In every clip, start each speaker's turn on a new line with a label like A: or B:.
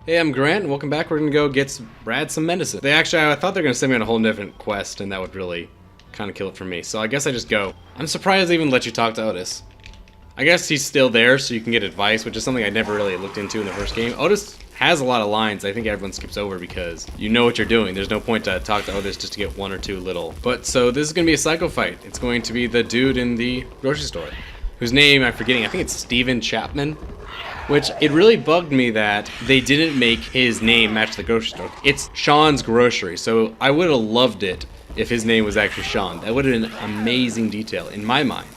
A: Hey, I'm Grant, and welcome back. We're gonna go get Brad some medicine. I thought they were gonna send me on a whole different quest, and that would really kind of kill it for me. So I guess I just go. I'm surprised they even let you talk to Otis. I guess he's still there, so you can get advice, which is something I never really looked into in the first game. Otis has a lot of lines I think everyone skips over because you know what you're doing. There's no point to talk to Otis just to get one or two little. But so this is gonna be a psycho fight. It's going to be the dude in the grocery store, whose name I'm forgetting. I think it's Steven Chapman. Which, it really bugged me that they didn't make his name match the grocery store. It's Sean's Grocery, so I would have loved it if his name was actually Sean. That would have been an amazing detail, in my mind.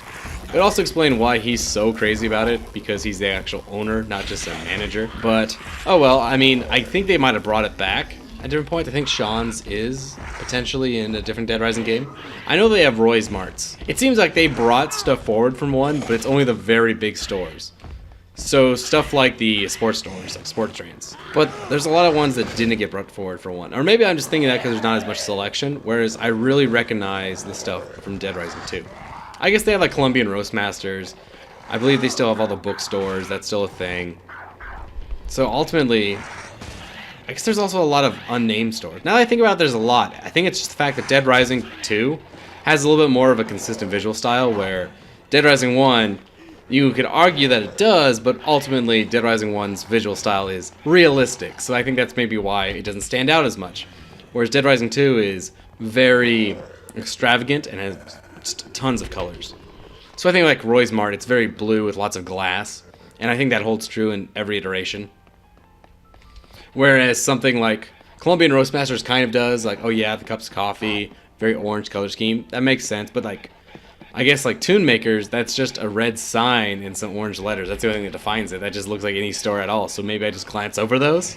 A: It would also explain why he's so crazy about it, because he's the actual owner, not just a manager. But, oh well, I mean, I think they might have brought it back at a different point. I think Sean's is potentially in a different Dead Rising game. I know they have Roy's Marts. It seems like they brought stuff forward from one, but it's only the very big stores. So stuff like the sports stores, like sports trains. But there's a lot of ones that didn't get brought forward for one. Or maybe I'm just thinking that because there's not as much selection, whereas I really recognize the stuff from Dead Rising 2. I guess they have like Colombian Roastmasters. I believe they still have all the bookstores. That's still a thing. So ultimately, I guess there's also a lot of unnamed stores. Now that I think about it, there's a lot. I think it's just the fact that Dead Rising 2 has a little bit more of a consistent visual style, where Dead Rising 1, you could argue that it does, but ultimately Dead Rising 1's visual style is realistic, so I think that's maybe why it doesn't stand out as much. Whereas Dead Rising 2 is very extravagant and has just tons of colors. So I think like Roy's Mart, it's very blue with lots of glass, and I think that holds true in every iteration. Whereas something like Colombian Roastmasters kind of does, like, oh yeah, the cups of coffee, very orange color scheme, that makes sense, but like, I guess like Tune Makers, that's just a red sign and some orange letters. That's the only thing that defines it. That just looks like any store at all. So maybe I just glance over those.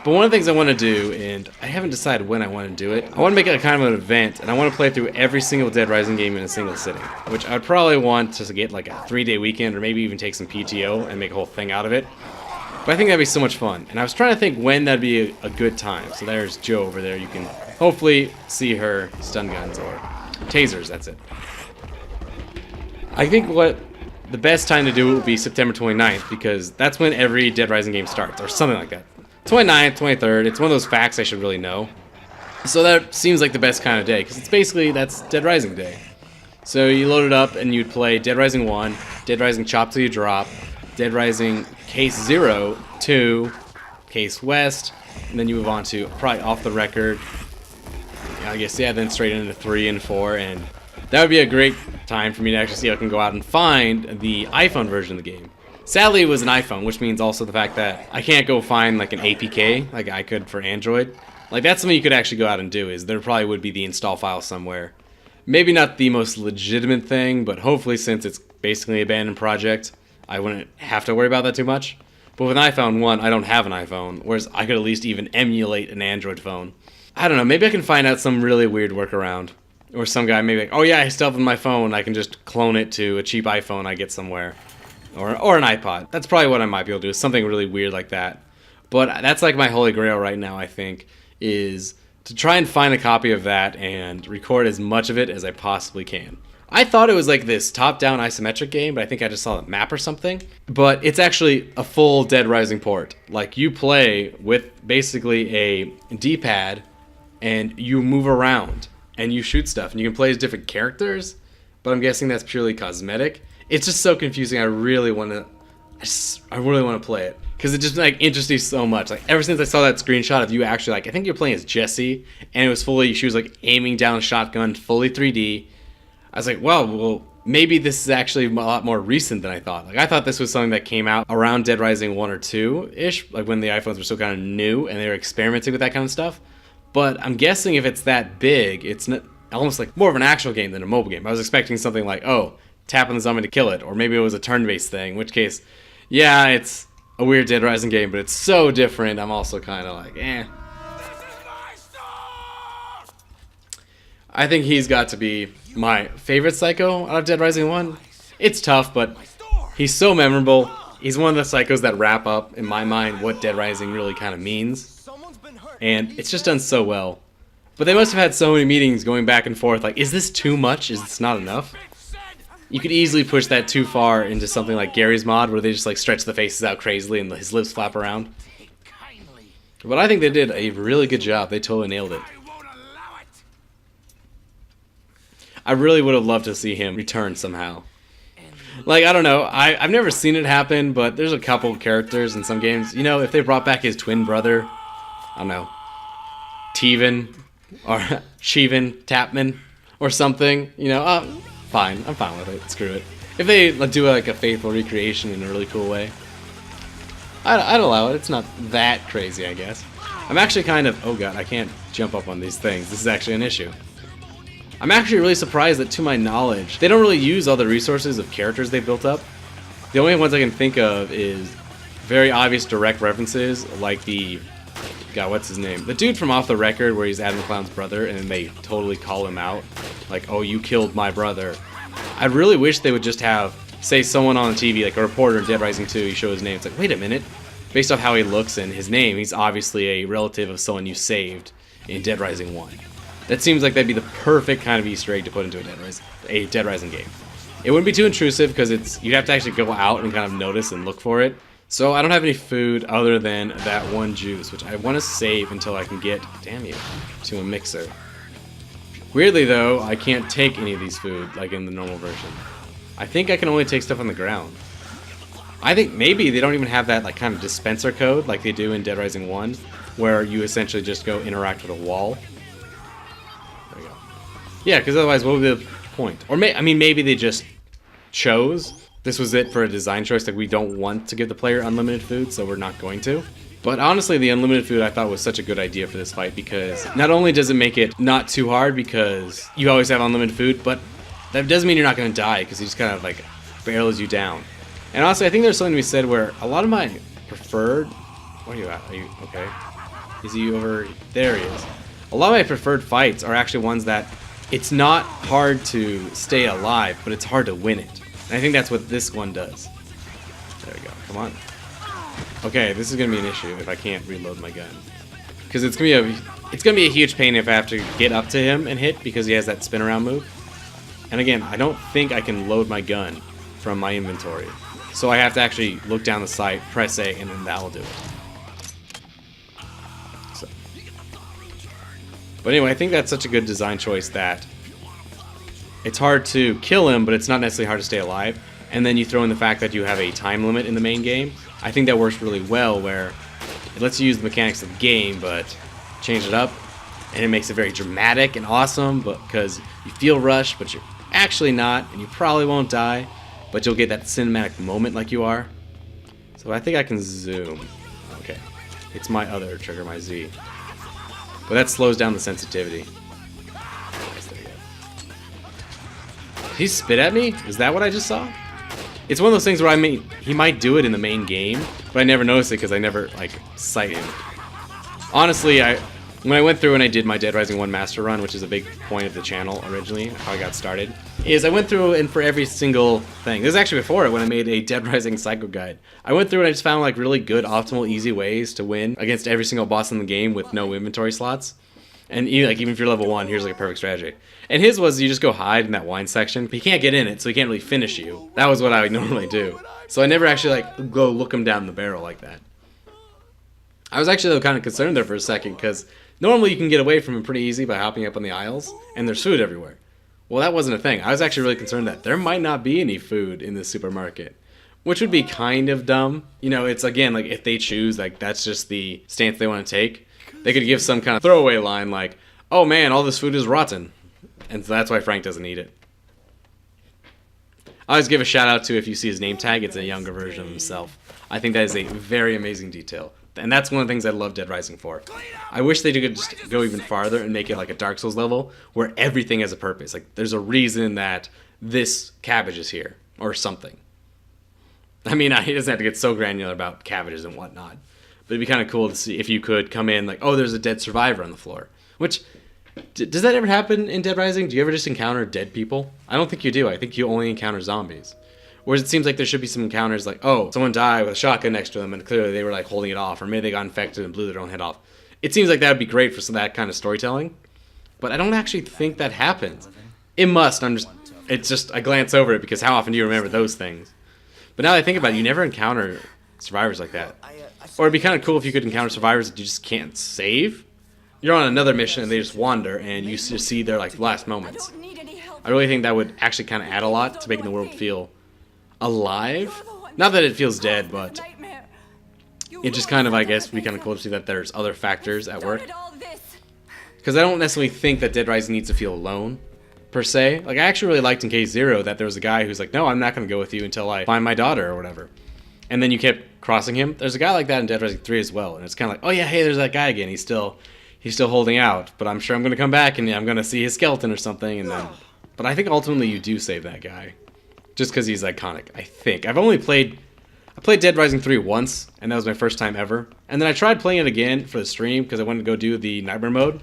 A: But one of the things I want to do, and I haven't decided when I want to do it, I want to make it a kind of an event, and I want to play through every single Dead Rising game in a single sitting. Which I'd probably want to get like a 3-day weekend, or maybe even take some PTO and make a whole thing out of it. But I think that'd be so much fun. And I was trying to think when that'd be a good time. So there's Joe over there. You can hopefully see her stun guns or tasers, that's it. I think what the best time to do it would be September 29th, because that's when every Dead Rising game starts, or something like that. 29th, 23rd, it's one of those facts I should really know. So that seems like the best kind of day, because it's basically, that's Dead Rising Day. So you load it up and you'd play Dead Rising 1, Dead Rising Chop Till You Drop, Dead Rising Case 0, 2, Case West, and then you move on to probably Off the Record. I guess, yeah, then straight into 3 and 4, and that would be a great time for me to actually see if I can go out and find the iPhone version of the game. Sadly, it was an iPhone, which means also the fact that I can't go find like an APK like I could for Android. Like, that's something you could actually go out and do, is there probably would be the install file somewhere. Maybe not the most legitimate thing, but hopefully, since it's basically an abandoned project, I wouldn't have to worry about that too much. But with an iPhone 1, I don't have an iPhone, whereas I could at least even emulate an Android phone. I don't know, maybe I can find out some really weird workaround. Or some guy maybe like, oh yeah, I still have it on my phone, I can just clone it to a cheap iPhone I get somewhere. Or an iPod. That's probably what I might be able to do, something really weird like that. But that's like my holy grail right now, I think, is to try and find a copy of that and record as much of it as I possibly can. I thought it was like this top-down isometric game, but I think I just saw the map or something. But it's actually a full Dead Rising port. Like, you play with basically a D-pad, and you move around. And you shoot stuff, and you can play as different characters, but I'm guessing that's purely cosmetic. It's just so confusing. I really want to play it, because it just like interests me so much. Like, ever since I saw that screenshot of you actually, like, I think you're playing as Jessie, and it was fully, she was like aiming down a shotgun, fully 3D. I was like, well, maybe this is actually a lot more recent than I thought. Like, I thought this was something that came out around Dead Rising 1 or 2-ish, like when the iPhones were still kind of new and they were experimenting with that kind of stuff. But I'm guessing if it's that big, it's not, almost like more of an actual game than a mobile game. I was expecting something like, oh, tap on the zombie to kill it, or maybe it was a turn-based thing, in which case, yeah, it's a weird Dead Rising game, but it's so different, I'm also kind of like, eh. I think he's got to be my favorite Psycho out of Dead Rising 1. It's tough, but he's so memorable. He's one of the Psychos that wrap up, in my mind, what Dead Rising really kind of means. And it's just done so well. But they must have had so many meetings going back and forth, like, is this too much? Is this not enough? You could easily push that too far into something like Gary's mod, where they just like stretch the faces out crazily and his lips flap around. But I think they did a really good job. They totally nailed it. I really would have loved to see him return somehow. Like, I don't know. I've never seen it happen, but there's a couple characters in some games. You know, if they brought back his twin brother, I don't know, Steven Chapman or something, you know, fine. I'm fine with it. Screw it. If they do like a faithful recreation in a really cool way, I'd allow it. It's not that crazy, I guess. I'm actually kind of... Oh god, I can't jump up on these things. This is actually an issue. I'm actually really surprised that, to my knowledge, they don't really use all the resources of characters they built up. The only ones I can think of is very obvious direct references, like the... God, what's his name? The dude from Off the Record, where he's Adam the Clown's brother, and then they totally call him out. Like, oh, you killed my brother. I really wish they would just have, say, someone on TV, like a reporter in Dead Rising 2, you show his name. It's like, wait a minute. Based off how he looks and his name, he's obviously a relative of someone you saved in Dead Rising 1. That seems like that'd be the perfect kind of Easter egg to put into a Dead Rising game. It wouldn't be too intrusive because you'd have to actually go out and kind of notice and look for it. So I don't have any food other than that one juice, which I want to save until I can get, damn you, to a mixer. Weirdly though, I can't take any of these food like in the normal version. I think I can only take stuff on the ground. I think maybe they don't even have that like kind of dispenser code like they do in Dead Rising 1, where you essentially just go interact with a wall. There we go. Yeah, because otherwise what would be the point? Or I mean, maybe they just chose this was it for a design choice, like we don't want to give the player unlimited food, so we're not going to. But honestly, the unlimited food I thought was such a good idea for this fight, because not only does it make it not too hard because you always have unlimited food, but that doesn't mean you're not going to die, because he just kind of like barrels you down. And honestly, I think there's something to be said where a lot of my preferred... Where are you at? Are you okay? Is he over... There he is. A lot of my preferred fights are actually ones that it's not hard to stay alive, but it's hard to win it. And I think that's what this one does. There we go. Come on. Okay, this is gonna be an issue if I can't reload my gun, because it's gonna be a huge pain if I have to get up to him and hit, because he has that spin around move. And again, I don't think I can load my gun from my inventory, so I have to actually look down the sight, press A, and then that will do it. So. But anyway, I think that's such a good design choice that it's hard to kill him, but it's not necessarily hard to stay alive. And then you throw in the fact that you have a time limit in the main game. I think that works really well, where it lets you use the mechanics of the game, but change it up, and it makes it very dramatic and awesome, but because you feel rushed, but you're actually not, and you probably won't die, but you'll get that cinematic moment like you are. So I think I can zoom. Okay. It's my other trigger, my Z. But that slows down the sensitivity. He spit at me? Is that what I just saw? It's one of those things where he might do it in the main game, but I never noticed it because I never, like, sight him. Honestly, when I went through and I did my Dead Rising 1 master run, which is a big point of the channel originally, how I got started, is I went through and for every single thing, this is actually before it when I made a Dead Rising Psycho Guide, I went through and I just found, like, really good, optimal, easy ways to win against every single boss in the game with no inventory slots. And even if you're level 1, here's like a perfect strategy. And his was you just go hide in that wine section, but he can't get in it, so he can't really finish you. That was what I would normally do. So I never actually like go look him down the barrel like that. I was actually kind of concerned there for a second, because normally you can get away from him pretty easy by hopping up on the aisles, and there's food everywhere. Well, that wasn't a thing. I was actually really concerned that there might not be any food in this supermarket, which would be kind of dumb. You know, it's again, like if they choose, like that's just the stance they want to take. They could give some kind of throwaway line like, oh man, all this food is rotten. And so that's why Frank doesn't eat it. I always give a shout out to, if you see his name tag, it's a younger version of himself. I think that is a very amazing detail. And that's one of the things I love Dead Rising for. I wish they could just go even farther and make it like a Dark Souls level where everything has a purpose. Like there's a reason that this cabbage is here or something. I mean, he doesn't have to get so granular about cabbages and whatnot. But it'd be kind of cool to see if you could come in like, oh, there's a dead survivor on the floor. Which, does that ever happen in Dead Rising? Do you ever just encounter dead people? I don't think you do. I think you only encounter zombies. Whereas it seems like there should be some encounters like, oh, someone died with a shotgun next to them and clearly they were like holding it off, or maybe they got infected and blew their own head off. It seems like that would be great for that kind of storytelling. But I don't actually think that happens. It must. It's just, I glance over it because how often do you remember those things? But now that I think about it, you never encounter survivors like that. Or it'd be kind of cool if you could encounter survivors that you just can't save. You're on another mission and they just wander and you just see their like last moments. I really think that would actually kind of add a lot to making the world feel alive. Not that it feels dead, but it just kind of, I guess, would be kind of cool to see that there's other factors at work. Because I don't necessarily think that Dead Rising needs to feel alone, per se. Like, I actually really liked in Case Zero that there was a guy who's like, no, I'm not going to go with you until I find my daughter or whatever. And then you kept crossing him. There's a guy like that in Dead Rising 3 as well. And it's kind of like, oh yeah, hey, there's that guy again. He's still holding out. But I'm sure I'm going to come back and I'm going to see his skeleton or something. And then, but I think ultimately you do save that guy. Just because he's iconic, I think. I played Dead Rising 3 once, and that was my first time ever. And then I tried playing it again for the stream because I wanted to go do the Nightmare mode.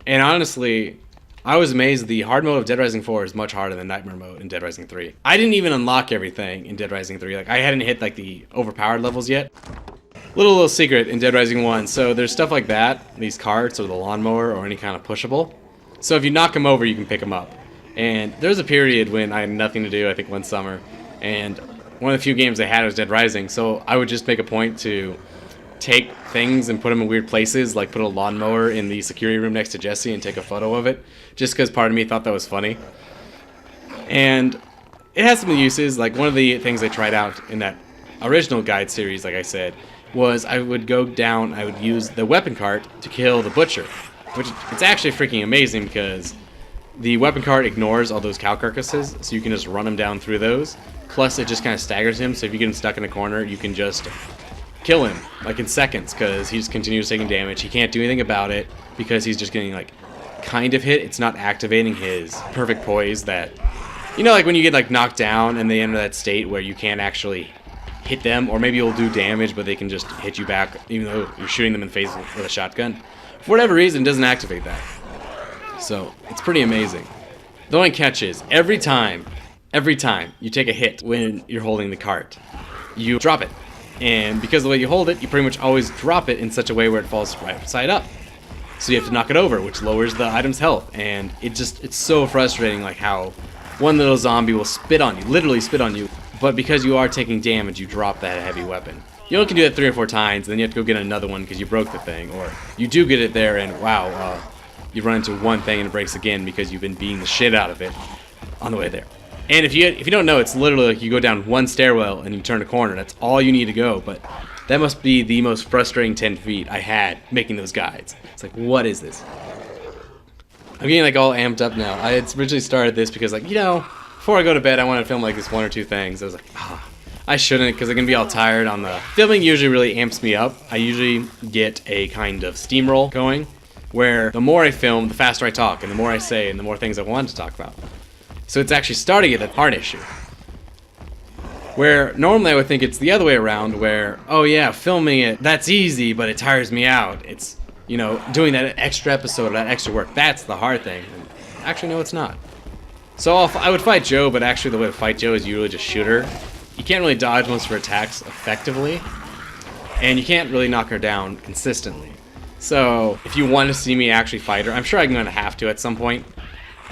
A: And honestly, I was amazed the hard mode of Dead Rising 4 is much harder than Nightmare mode in Dead Rising 3. I didn't even unlock everything in Dead Rising 3. Like, I hadn't hit like the overpowered levels yet. Little secret in Dead Rising 1. So there's stuff like that, these carts or the lawnmower or any kind of pushable. So if you knock them over, you can pick them up. And there's a period when I had nothing to do, I think one summer, and one of the few games I had was Dead Rising, so I would just make a point to take things and put them in weird places, like put a lawnmower in the security room next to Jesse and take a photo of it, just because part of me thought that was funny. And it has some uses. Like, one of the things I tried out in that original guide series, like I said, was I would go down, I would use the weapon cart to kill the butcher, which it's actually freaking amazing because the weapon cart ignores all those cow carcasses, so you can just run them down through those. Plus, it just kind of staggers him, so if you get him stuck in a corner, you can just kill him, like in seconds, because he just continues taking damage. He can't do anything about it, because he's just getting, like, kind of hit. It's not activating his perfect poise that, you know, like when you get, like, knocked down and they enter that state where you can't actually hit them, or maybe you'll do damage, but they can just hit you back, even though you're shooting them in the face with a shotgun. For whatever reason, it doesn't activate that. So, it's pretty amazing. The only catch is, every time you take a hit when you're holding the cart, you drop it. And because of the way you hold it, you pretty much always drop it in such a way where it falls right side up. So you have to knock it over, which lowers the item's health. And it's so frustrating, like how one little zombie will spit on you, literally spit on you. But because you are taking damage, you drop that heavy weapon. You only can do that 3 or 4 times, and then you have to go get another one because you broke the thing. Or you do get it there, and wow, you run into one thing and it breaks again because you've been beating the shit out of it on the way there. And if you don't know, it's literally like you go down one stairwell and you turn a corner. That's all you need to go. But that must be the most frustrating 10 feet I had making those guides. It's like, what is this? I'm getting like all amped up now. I had originally started this because, like, you know, before I go to bed, I want to film like this 1 or 2 things. I was like, I shouldn't, because I'm going to be all tired on the... Filming usually really amps me up. I usually get a kind of steamroll going, where the more I film, the faster I talk, and the more I say, and the more things I want to talk about. So it's actually starting at the part issue. Where normally I would think it's the other way around, where, oh yeah, filming it, that's easy, but it tires me out. It's, you know, doing that extra episode, or that extra work, that's the hard thing. And actually, no, it's not. So I would fight Joe, but actually the way to fight Joe is you really just shoot her. You can't really dodge most of her attacks effectively, and you can't really knock her down consistently. So if you want to see me actually fight her, I'm sure I'm going to have to at some point,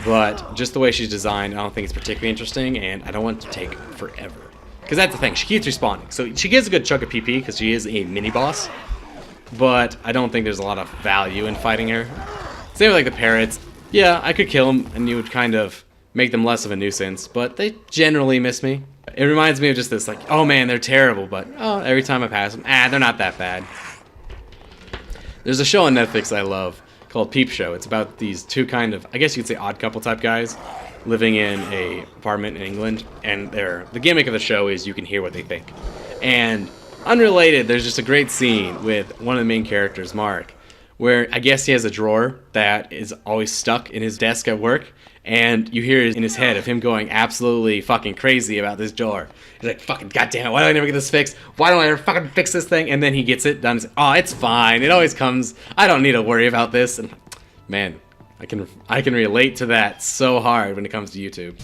A: but just the way she's designed, I don't think it's particularly interesting, and I don't want it to take forever. Because that's the thing, she keeps respawning. So she gets a good chunk of PP because she is a mini-boss, but I don't think there's a lot of value in fighting her. Same with like the parrots. Yeah, I could kill them, and you would kind of make them less of a nuisance, but they generally miss me. It reminds me of just this, like, oh man, they're terrible, but oh, every time I pass them, they're not that bad. There's a show on Netflix I love called Peep Show. It's about these two kind of, I guess you could say odd couple type guys living in a apartment in England, and the gimmick of the show is you can hear what they think. And unrelated, there's just a great scene with one of the main characters, Mark, where I guess he has a drawer that is always stuck in his desk at work, and you hear in his head of him going absolutely fucking crazy about this drawer. He's like, fucking goddamn it, why do I never get this fixed? Why don't I ever fucking fix this thing? And then he gets it done. He's like, oh, it's fine. It always comes. I don't need to worry about this. And man, I can relate to that so hard when it comes to YouTube.